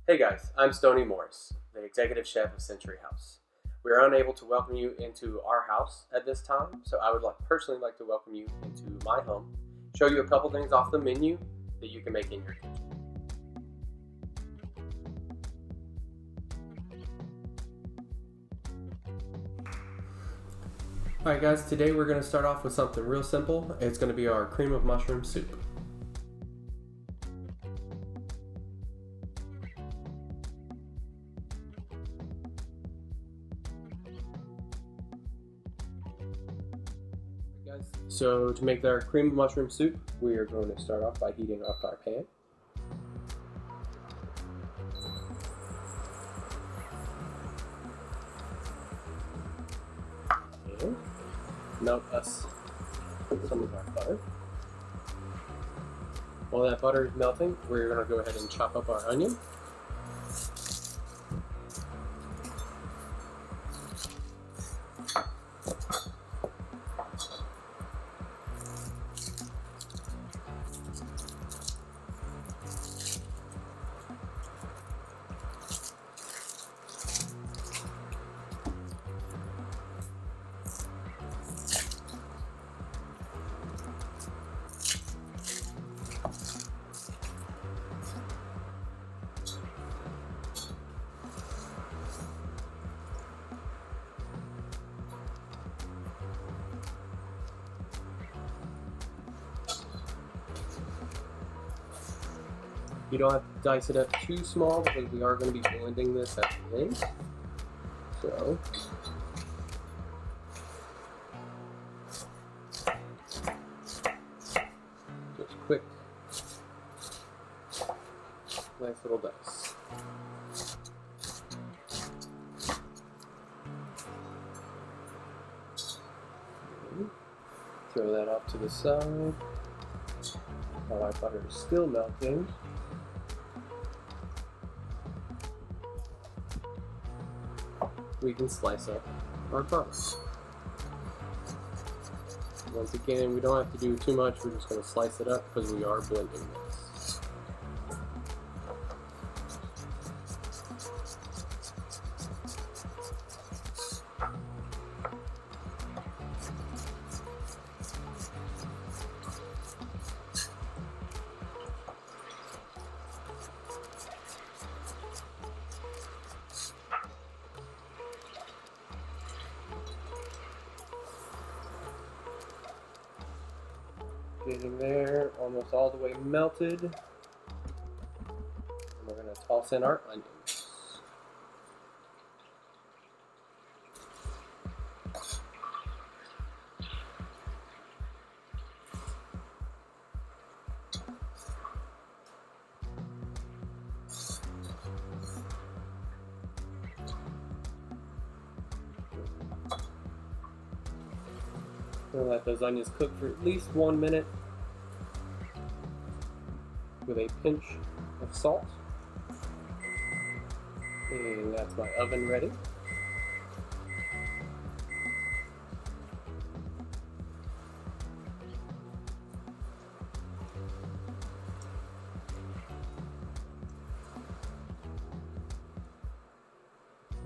Hey guys, I'm Stoney Morris, the executive chef of Century House. We are unable to welcome you into our house at this time, so I would personally like to welcome you into my home, show you a couple things off the menu that you can make in your kitchen. Alright guys, today we're going to start off with something real simple. It's going to be our cream of mushroom soup. So to make our cream of mushroom soup, we are going to start off by heating up our pan. And melt us some of our butter. While that butter is melting, we're going to go ahead and chop up our onion. You don't have to dice it up too small because we are going to be blending this at the end. So, just quick, nice little dice. Throw that off to the side. While our butter is still melting, we can slice up our garlic. Once again, we don't have to do too much, we're just going to slice it up because we are blending this. Getting there, almost all the way melted. And we're going to toss in our onions. We'll let those onions cook for at least 1 minute with a pinch of salt. And that's my oven ready.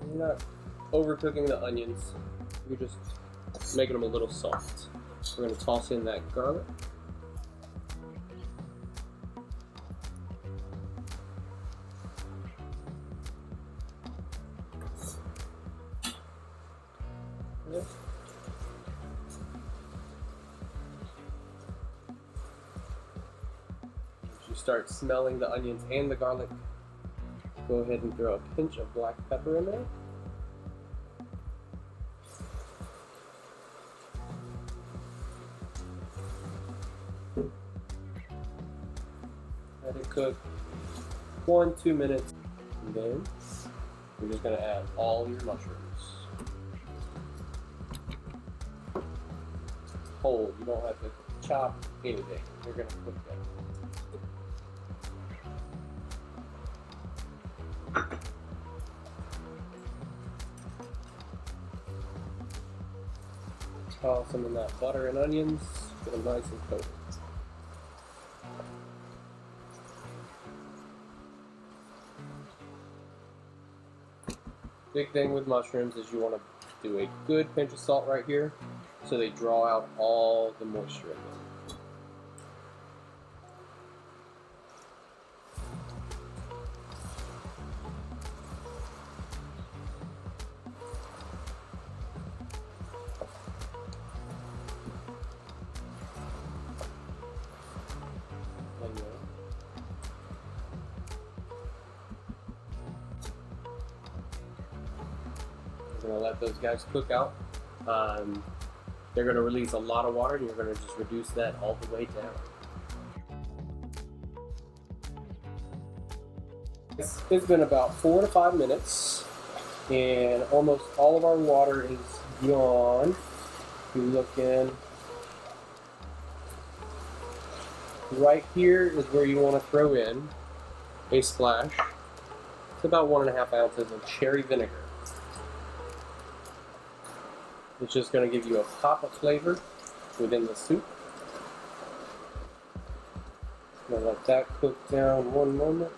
You're not overcooking the onions, you're just making them a little soft. We're going to toss in that garlic. As you start smelling the onions and the garlic, go ahead and throw a pinch of black pepper in there. Let it cook 1-2 minutes, and then you're just going to add all your mushrooms. Whole, you don't have to chop anything. You're going to cook them. Toss them in that butter and onions, get them nice and coated. Big thing with mushrooms is you want to do a good pinch of salt right here so they draw out all the moisture in them. We're going to let those guys cook out. They're going to release a lot of water, and you're going to just reduce that all the way down. It's been about 4 to 5 minutes, and almost all of our water is gone. If you look in, right here is where you want to throw in a splash. It's about 1.5 ounces of cherry vinegar. It's just going to give you a pop of flavor within the soup. I'm going to let that cook down 1 moment.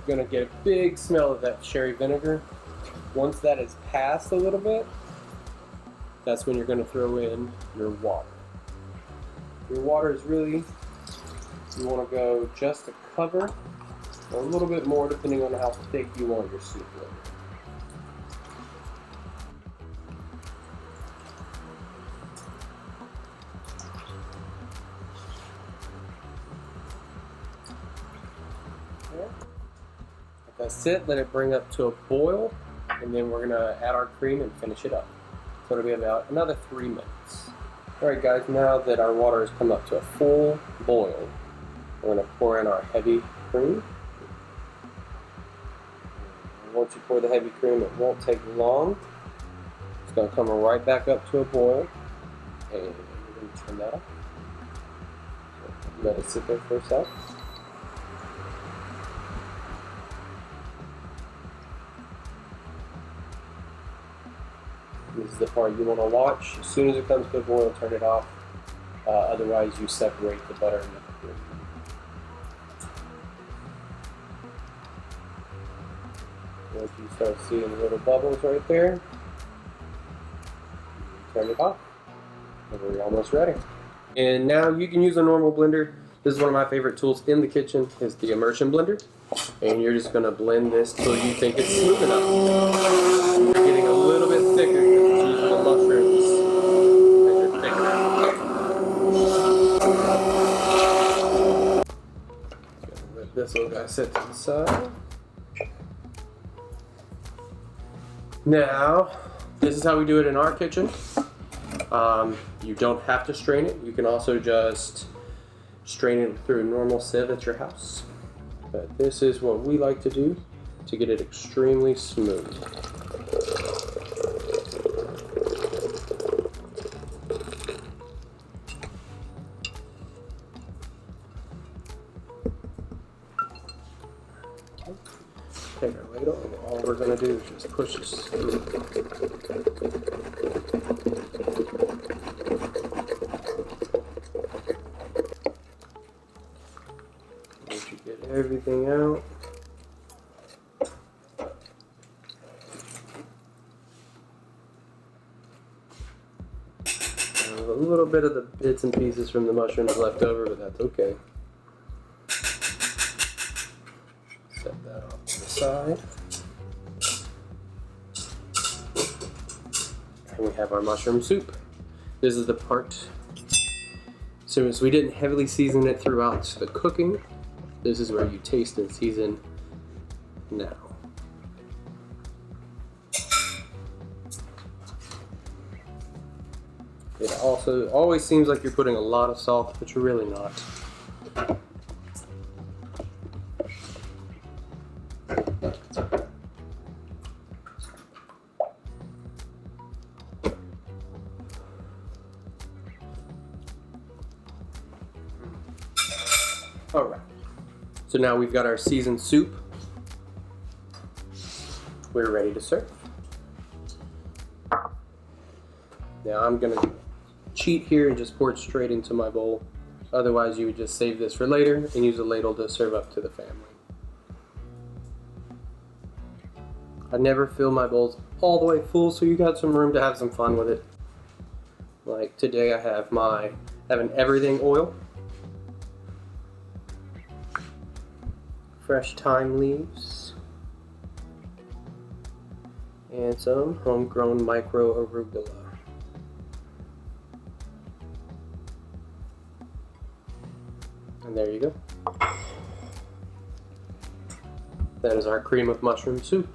You're going to get a big smell of that cherry vinegar. Once that is passed a little bit, that's when you're going to throw in your water. Your water is really, you want to go just a cover, or a little bit more depending on how thick you want your soup with. That's it, let it bring up to a boil, and then we're gonna add our cream and finish it up. So it'll be about another 3 minutes. All right guys, now that our water has come up to a full boil, we're gonna pour in our heavy cream. And once you pour the heavy cream, it won't take long. It's gonna come right back up to a boil, and we're gonna turn that off. So let it sit there for a sec. This is the part you want to watch. As soon as it comes to a boil, turn it off. Otherwise, you separate the butter and the cream. Once you start seeing little bubbles right there, turn it off. And we're almost ready. And now you can use a normal blender. This is one of my favorite tools in the kitchen, is the immersion blender. And you're just going to blend this till you think it's smooth enough. You're getting a little bit thicker because it's using the mushrooms as your thickener. Let this little guy sit to the side. Now, this is how we do it in our kitchen. You don't have to strain it. You can also just strain it through a normal sieve at your house. But this is what we like to do to get it extremely smooth. Take our ladle, and all we're going to do is just push this through. Once you get everything out, a little bit of the bits and pieces from the mushrooms left over, but that's okay. Set that off to the side. And we have our mushroom soup. This is the part, since we didn't heavily season it throughout the cooking, this is where you taste and season now. It also always seems like you're putting a lot of salt, but you're really not. So now we've got our seasoned soup. We're ready to serve. Now I'm gonna cheat here and just pour it straight into my bowl. Otherwise you would just save this for later and use a ladle to serve up to the family. I never fill my bowls all the way full, so you got some room to have some fun with it. Like today I have an everything oil, fresh thyme leaves, and some homegrown micro arugula. And there you go. That is our cream of mushroom soup.